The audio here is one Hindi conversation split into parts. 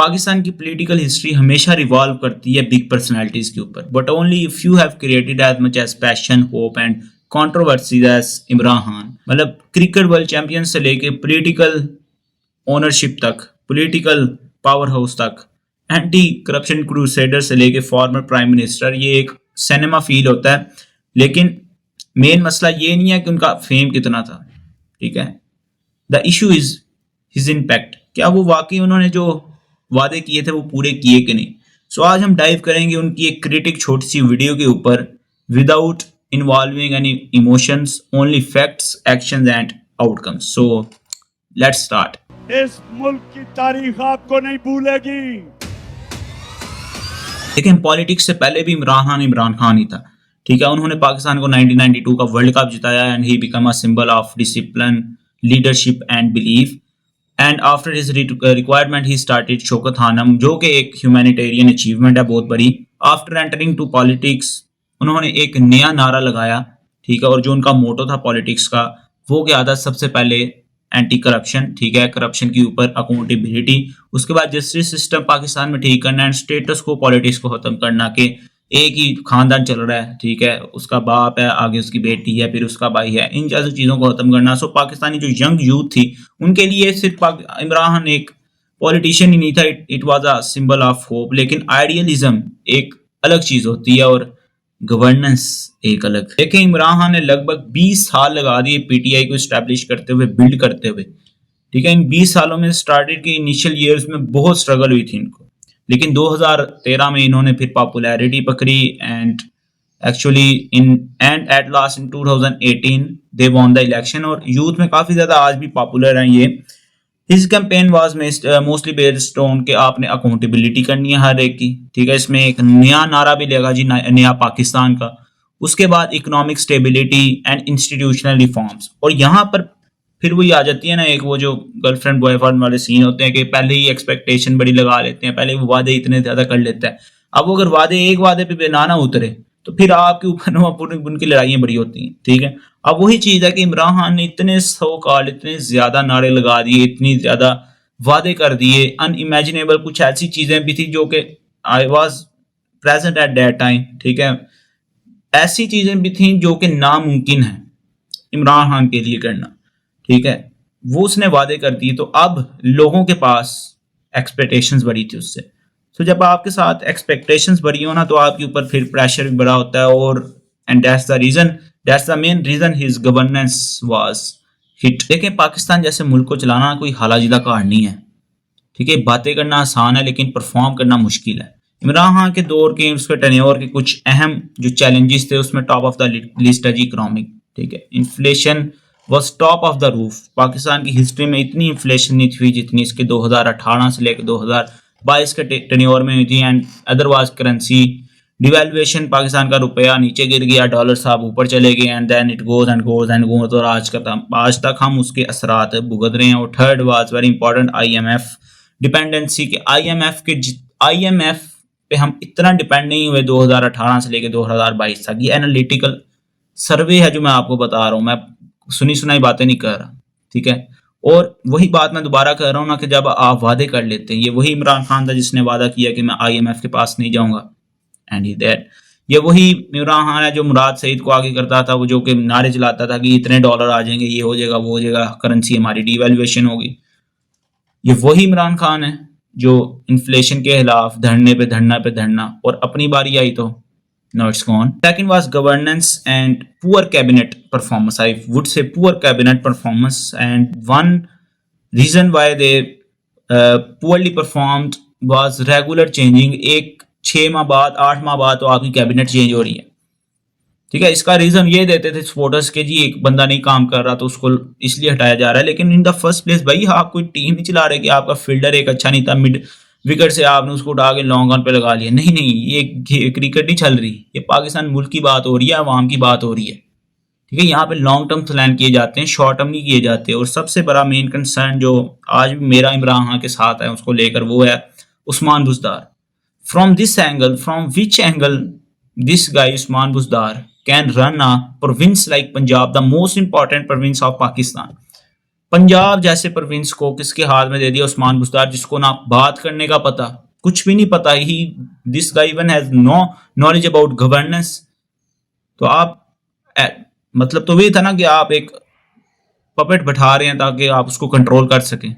पाकिस्तान की पॉलिटिकल हिस्ट्री हमेशा रिवॉल्व करती है बिग पर्सनालिटीज के ऊपर, but only if you have created as much as passion, hope and controversies as Imran Khan. मतलब क्रिकेट वर्ल्ड चैंपियन से लेके पॉलिटिकल ओनरशिप तक, पॉलिटिकल पावर हाउस तक, एंटी करप्शन क्रूसेडर से लेके फॉर्मर प्राइम मिनिस्टर, ये एक सिनेमा फील होता है। लेकिन मेन मसला ये नहीं है कि उनका फेम कितना था, ठीक है। The issue is his impact, क्या वो वाकई उन्होंने जो वादे किए थे वो पूरे किए कि नहीं। सो आज हम डाइव करेंगे उनकी एक क्रिटिक छोटी सी वीडियो के ऊपर, without involving any emotions, only facts, actions and outcomes. So let's start. इस मुल्क की तारीख आपको नहीं भूलेगी। लेकिन पॉलिटिक्स से पहले भी इमरान खान ही था, ठीक है। उन्होंने पाकिस्तान को 1992 का वर्ल्ड कप जिताया and he become a symbol of discipline, leadership and belief. And after his requirement he started Shaukat Khanum, जो कि एक ह्यूमैनिटेरियन अचीवमेंट है बहुत बड़ी। आफ्टर एंटरिंग टू पॉलिटिक्स उन्होंने एक नया नारा लगाया, ठीक है। और जो उनका मोटो था पॉलिटिक्स का वो क्या था, सबसे पहले एंटी करप्शन, ठीक है, करप्शन के ऊपर अकाउंटेबिलिटी। उसके बाद जस्टिस सिस्टम पाकिस्तान में ठीक करना एंड स्टेटस को पॉलिटिक्स को खत्म करना, के एक ही खानदान चल रहा है, ठीक है, उसका बाप है, आगे उसकी बेटी है, फिर उसका भाई है, इन जैसी चीज़ों को खत्म करना। सो पाकिस्तानी जो यंग यूथ थी उनके लिए सिर्फ इमरान खान एक पॉलिटिशियन ही नहीं था, it was a symbol of hope. लेकिन आइडियलिज्म एक अलग चीज़ होती है और गवर्नेंस एक अलग। देखिए इमरान खान ने लगभग 20 साल लगा दिए पीटीआई को स्टैब्लिश करते हुए, बिल्ड करते हुए, ठीक है। इन 20 सालों में स्टार्टेड के इनिशियल ईयर्स में बहुत स्ट्रगल हुई थी इनको, लेकिन 2013 में इन्होंने फिर पॉपुलैरिटी पकड़ी and actually at last in 2018 they won the election. और यूथ में काफ़ी ज़्यादा आज भी पॉपुलर हैं ये। His campaign was mostly based on के आपने अकाउंटेबिलिटी करनी है हर एक की, ठीक है। इसमें एक नया नारा भी लगा जी, नया पाकिस्तान का। उसके बाद economic stability and institutional reforms. और यहाँ पर फिर वही आ जाती है ना, एक वो जो गर्लफ्रेंड बॉयफ्रेंड वाले सीन होते हैं कि पहले ही एक्सपेक्टेशन बड़ी लगा लेते हैं, पहले वो वादे इतने ज़्यादा कर लेता है। अब वो अगर एक वादे पे ना उतरे तो फिर आपके ऊपर उनकी लड़ाइयाँ बड़ी होती हैं, ठीक है। अब वही चीज़ है कि इमरान खान ने इतने इतने ज़्यादा नारे लगा दिए, इतनी ज़्यादा वादे कर दिए, अनइमेजिनेबल कुछ ऐसी चीज़ें भी थी जो कि I was present at that time, ठीक है। ऐसी चीज़ें भी थी जो कि नामुमकिन है इमरान खान के लिए करना, ठीक है। वो उसने वादे कर दिए, तो अब लोगों के पास एक्सपेक्टेशंस बढ़ी थी उससे। तो जब आपके साथ एक्सपेक्टेशंस बढ़ी हो ना, तो आपके ऊपर फिर प्रेशर भी बड़ा होता है। और and that's the main reason his governance was hit. देखें पाकिस्तान जैसे मुल्क को चलाना कोई हालाजिला कार्ड नहीं है, ठीक है। बातें करना आसान है लेकिन परफॉर्म करना मुश्किल है। इमरान खान के दौर के, उसके टेन्योर के कुछ अहम जो चैलेंजेस थे उसमें टॉप ऑफ द लिस्ट है जी इकोनॉमिक, ठीक है। Inflation was top of the roof. Pakistan की हिस्ट्री में इतनी इन्फ्लेशन नहीं थी जितनी इसके 2018 से लेकर 2022 के टेन्योर में हुई थी। And otherwise currency devaluation, Pakistan का रुपया नीचे गिर गया, डॉलर साहब ऊपर चले गए, and then it goes and goes and goes. और आज तक हम उसके असरात भुगत रहे हैं। और third was very important, IMF dependency के। आईएमएफ पे हम इतना डिपेंड नहीं हुए 2018 से लेकर 2022 तक। ये एनालिटिकल सर्वे है जो मैं आपको बता रहा हूँ, मैं सुनी सुनाई बातें नहीं कर रहा, ठीक है। और वही बात मैं दोबारा कर रहा हूँ ना कि जब आप वादे कर लेते हैं, ये वही इमरान खान था जिसने वादा किया कि मैं आईएमएफ के पास नहीं जाऊंगा, एंड ही दैट। ये वही इमरान खान है जो मुराद सईद को आगे करता था, वो जो कि नारे चलाता था कि इतने डॉलर आ जाएंगे, ये हो जाएगा, वो हो जाएगा, करेंसी हमारी डिवैल्यूएशन होगी। ये वही इमरान खान है जो इन्फ्लेशन के खिलाफ धरने पे धरना, और अपनी बारी आई तो now it's gone. Second was governance and poor cabinet performance. I would say poor cabinet performance, and one reason why they poorly performed was regular changing. एक 6 माह बाद 8 माह बाद तो आपकी कैबिनेट चेंज हो रही है, ठीक है। इसका रीजन ये देते थे सपोर्टर्स के जी एक बंदा नहीं काम कर रहा तो उसको इसलिए हटाया जा रहा है। लेकिन इन द फर्स्ट प्लेस भाई आप कोई टीम नहीं चला रहे कि आपका फील्डर एक अच्छा नहीं था, मिड विकेट से आपने उसको उठा के लॉन्ग ऑन पे लगा लिया। नहीं, ये क्रिकेट नहीं चल रही, ये पाकिस्तान मुल्क की बात हो रही है, अवाम की बात हो रही है, ठीक है। यहाँ पे लॉन्ग टर्म प्लान किए जाते हैं, शॉर्ट टर्म नहीं किए जाते। और सबसे बड़ा मेन कंसर्न जो आज भी मेरा इमरान खान के साथ है उसको लेकर, वो है Usman Buzdar. From which angle this guy Usman Buzdar can run a province like Punjab, the most important province of Pakistan. Punjab जैसे प्रोविंस को किसके हाथ में दे दिया? उस्मान बुज़दार, जिसको ना बात करने का पता, कुछ भी नहीं पता। He this guy even has no knowledge about governance. तो आप मतलब तो ये था ना कि आप एक पपेट बैठा रहे हैं ताकि आप उसको कंट्रोल कर सकें,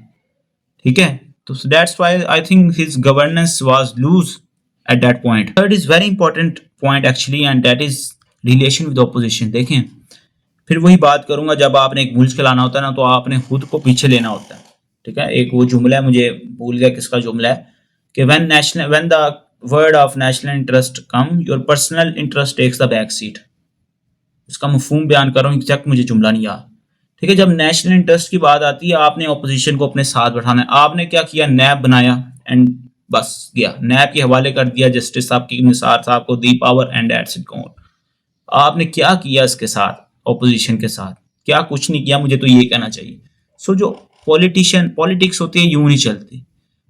ठीक है। तो that's why I think his governance was loose at that point. Third is very important point actually, and that is relation with opposition. देखें, फिर वही बात करूंगा, जब आपने एक मुल्क चलाना होता है ना, तो आपने खुद को पीछे लेना होता है, ठीक है। एक वो जुमला है, मुझे भूल गया किसका जुमला है, कि when the word of national interest come, your personal interest takes the back seat. इसका मफहूम बयान कर रहा हूँ, एग्जैक्ट मुझे जुमला नहीं याद, ठीक है। जब नेशनल इंटरेस्ट की बात आती है, आपने ऑपोजिशन को अपने साथ बैठाना है। आपने क्या किया? नैब बनाया एंड बस गया, नैब के हवाले कर दिया जस्टिस साहब की, निसार साहब को, the power and that's it gone. आपने क्या किया इसके साथ, ऑपोजिशन के साथ? क्या कुछ नहीं किया, मुझे तो ये कहना चाहिए। सो जो पॉलिटिक्स होती है यूं नहीं चलती।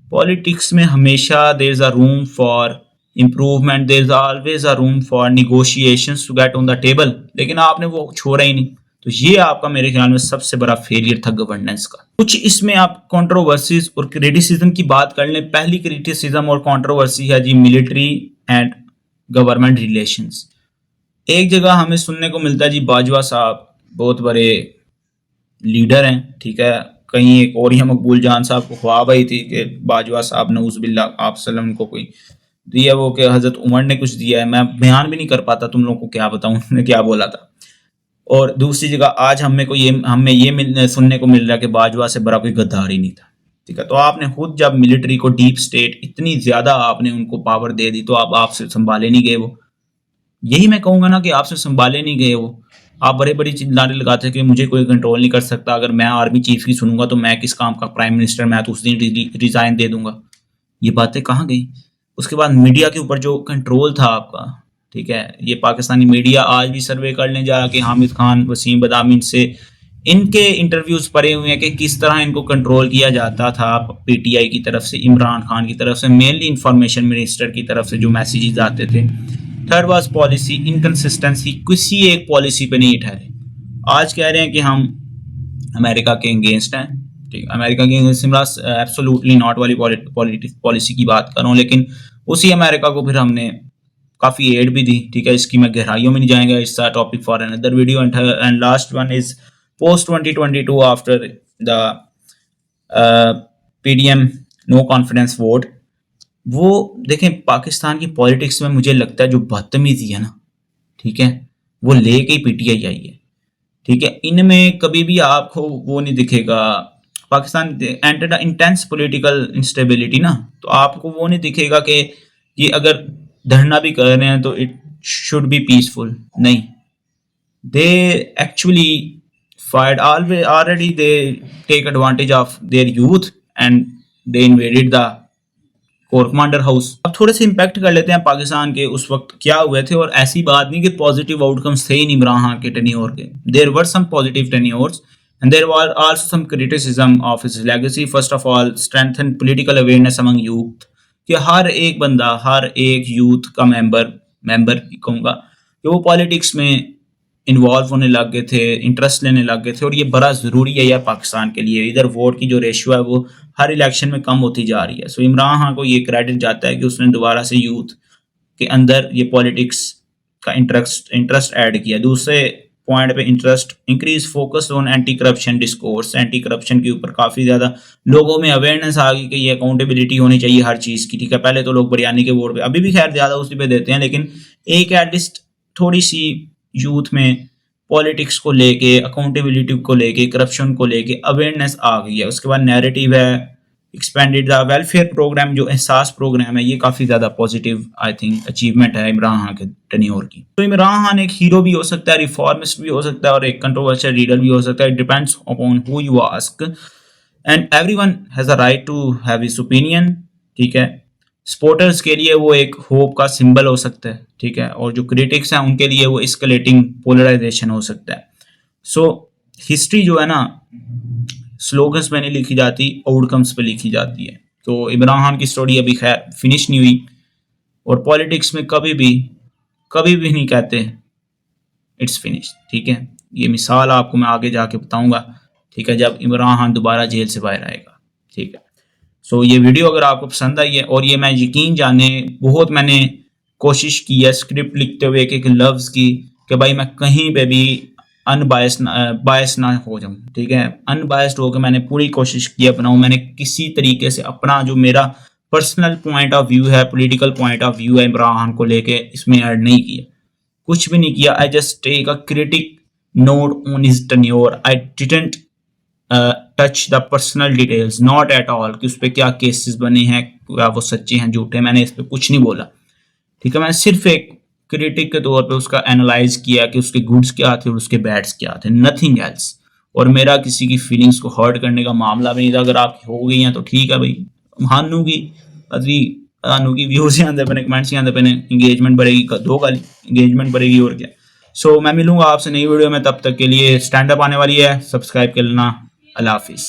पॉलिटिक्स में हमेशा there is a room for improvement, there is always a room for negotiations to get on the table, लेकिन आपने वो छोड़ा ही नहीं। तो ये आपका मेरे ख्याल में सबसे बड़ा फेलियर था गवर्नेंस का। कुछ इसमें आप कंट्रोवर्सीज और क्रिटिसिज्म की बात कर लें। पहली क्रिटिसिज्म और कंट्रोवर्सी है जी मिलिट्री एंड गवर्नमेंट रिलेशंस। एक जगह हमें सुनने को मिलता है जी बाजवा साहब बहुत बड़े लीडर हैं, ठीक है। कहीं एक और ही मकबूल जान साहब को ख्वाब आई थी कि बाजवा साहब नऊज़ आप सल्लम को कोई दिया, वो कि हज़रत उमर ने कुछ दिया है। मैं बयान भी नहीं कर पाता, तुम लोगों को क्या बताऊं उन्होंने क्या बोला था। और दूसरी जगह आज हमें ये सुनने को मिल रहा है कि बाजवा से बड़ा कोई गद्दार ही नहीं था, ठीक है। तो आपने खुद जब मिलिट्री को, डीप स्टेट इतनी ज्यादा आपने उनको पावर दे दी, तो आप आपसे संभाले नहीं गए वो। यही मैं कहूंगा ना कि आपसे संभाले नहीं गए वो। आप बड़े बड़ी चिल्लाने लगाते हैं कि मुझे कोई कंट्रोल नहीं कर सकता, अगर मैं आर्मी चीफ की सुनूंगा तो मैं किस काम का प्राइम मिनिस्टर, मैं तो उस दिन रिजाइन दे दूंगा। ये बातें कहाँ गई? उसके बाद मीडिया के ऊपर जो कंट्रोल था आपका, ठीक है, ये पाकिस्तानी मीडिया आज भी सर्वे कर लें जाके हामिद खान, वसीम बदामी से इनके इंटरव्यूज पड़े हुए हैं कि किस तरह इनको कंट्रोल किया जाता था पीटीआई की तरफ से, इमरान खान की तरफ से, मेनली इंफॉर्मेशन मिनिस्टर की तरफ से जो मैसेजेस आते थे। थर्ड वाज पॉलिसी इनकंसिस्टेंसी, किसी एक पॉलिसी पे नहीं ठहरे। आज कह रहे हैं कि हम अमेरिका के अगेंस्ट हैं, ठीक, अमेरिका के अगेंस्ट एब्सोल्युटली नॉट वाली पॉलिसी की बात कर रहा हूँ, लेकिन उसी अमेरिका को फिर हमने काफ़ी एड भी दी, ठीक है। इसकी मैं गहराइयों में नहीं जाएंगे, it's a topic for another video. And last one is post 2022 after the PDM no confidence vote. वो देखें, पाकिस्तान की पॉलिटिक्स में मुझे लगता है जो बदतमीजी है ना, ठीक है, वो लेके ही पीटीआई आई है, ठीक है। इनमें कभी भी आपको वो नहीं दिखेगा, पाकिस्तान एंटेड इंटेंस पॉलिटिकल इंस्टेबिलिटी ना, तो आपको वो नहीं दिखेगा कि ये अगर धरना भी कर रहे हैं तो इट शुड बी पीसफुल, नहीं। They actually fired already they take advantage of their youth and they invaded the core commander house. अब थोड़े से इम्पैक्ट कर लेते हैं पाकिस्तान के उस वक्त क्या हुए थे। और ऐसी बात नहीं कि पॉजिटिव आउटकम्स थे ही नहीं इमरान खान के टेन्योर के, there were some positive tenures and there were also some criticism of his legacy. First of all strengthen political awareness among youth, कि हर एक बंदा, हर एक यूथ का मेंबर कहूँगा कि वो पॉलिटिक्स में इन्वॉल्व होने लग गए थे, इंटरेस्ट लेने लग गए थे। और ये बड़ा ज़रूरी है यार पाकिस्तान के लिए। इधर वोट की जो रेशियो है वो हर इलेक्शन में कम होती जा रही है। सो इमरान खान को ये क्रेडिट जाता है कि उसने दोबारा से यूथ के अंदर ये पॉलिटिक्स का इंटरेस्ट ऐड किया। दूसरे पॉइंट पे interest increase focus on anti corruption discourse, anti corruption के ऊपर काफ़ी ज़्यादा लोगों में अवेयरनेस आ गई कि ये अकाउंटेबिलिटी होनी चाहिए हर चीज़ की, ठीक है। पहले तो लोग बिरयानी के वोट पे, अभी भी खैर ज़्यादा उसी पे देते हैं, लेकिन एक एटलीस्ट थोड़ी सी यूथ में पॉलिटिक्स को लेके, अकाउंटेबिलिटी को लेके, करप्शन को लेके अवेयरनेस आ गई है। उसके बाद नैरेटिव है, एक्सपेंडेड द वेलफेयर प्रोग्राम, जो एहसास प्रोग्राम है, ये काफ़ी ज़्यादा पॉजिटिव आई थिंक अचीवमेंट है इमरान खान के टेन्योर की। तो इमरान खान एक हीरो भी हो सकता है, रिफॉर्मिस्ट भी हो सकता है और एक कंट्रोवर्शियल लीडर भी हो सकता है। It depends upon who you ask and everyone has a right to have his opinion, ठीक है। सपोर्टर्स के लिए वो एक होप का सिंबल हो सकता है, ठीक है, और जो क्रिटिक्स हैं उनके लिए वो एस्केलेटिंग पोलराइजेशन हो सकता है। सो हिस्ट्री जो है ना, स्लोगन्स में नहीं लिखी जाती, आउटकम्स पे लिखी जाती है। तो इमरान खान की स्टोरी अभी खैर फिनिश नहीं हुई, और पॉलिटिक्स में कभी भी नहीं कहते इट्स फिनिश, ठीक है। ये मिसाल आपको मैं आगे जाके बताऊंगा ठीक है, जब इमरान खान दोबारा जेल से बाहर आएगा। ठीक है, सो ये वीडियो अगर आपको पसंद आई है, और ये मैं यकीन जाने बहुत मैंने कोशिश की है स्क्रिप्ट लिखते हुए एक लफ्ज़ की कि भाई मैं कहीं पे भी बायस ना हो जाऊं। ठीक है, अनबायस्ड होकर मैंने पूरी कोशिश की अपनाऊं। मैंने किसी तरीके से अपना जो मेरा पर्सनल पॉइंट ऑफ व्यू है, पॉलिटिकल पॉइंट ऑफ व्यू है इमरान खान को लेके, इसमें ऐड नहीं किया, कुछ भी नहीं किया। I just take a critic note on his tenure. I didn't touch the personal details, not at all, कि उस पर क्या केसेस बने हैं, क्या वो सच्चे हैं झूठे, मैंने इस पर कुछ नहीं बोला। ठीक है, मैंने सिर्फ एक क्रिटिक के तौर पे उसका एनालाइज किया कि उसके गुड्स क्या थे और उसके बैड्स क्या थे, नथिंग एल्स। और मेरा किसी की फीलिंग्स को हर्ट करने का मामला भी नहीं था। अगर आपकी हो गई हैं तो ठीक है भाई, हानू की व्यूज ही आते पे, कमेंट्स ही आते पे, इंगेजमेंट बढ़ेगी, दो गाली इंगेजमेंट बढ़ेगी और क्या। सो मैं मिलूंगा आपसे नई वीडियो में, तब तक के लिए स्टैंड अप आने वाली है, सब्सक्राइब कर लेना। अल्लाह हाफिज़।